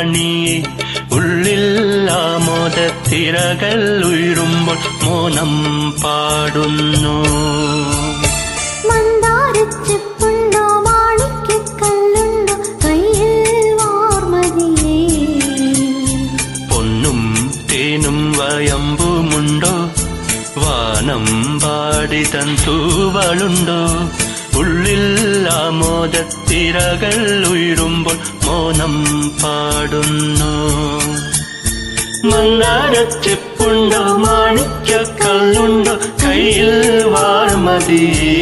കൺമണിയെ ഉള്ളിൽ ആമോദത്തിരകൾ ഉയരുമ്പോൾ മൗനം പാടുന്നു. മന്ദാരച്ചെപ്പുണ്ടോ മാണിക്യക്കല്ലുണ്ടോ കയ്യിൽ വാർമതിയേ? പൊന്നും തേനും വയമ്പുമുണ്ടോ വാനം പാടി തൻ തൂവളുണ്ടോ? ഉള്ളിൽ ആമോദത്തിരകൾ ഉയരുമ്പോൾ മൗനം പാടുന്നു. മന്ദാരച്ചെപ്പുണ്ടോ മാണിക്യക്കല്ലുണ്ടോ കയ്യിൽ വാർമതിയേ?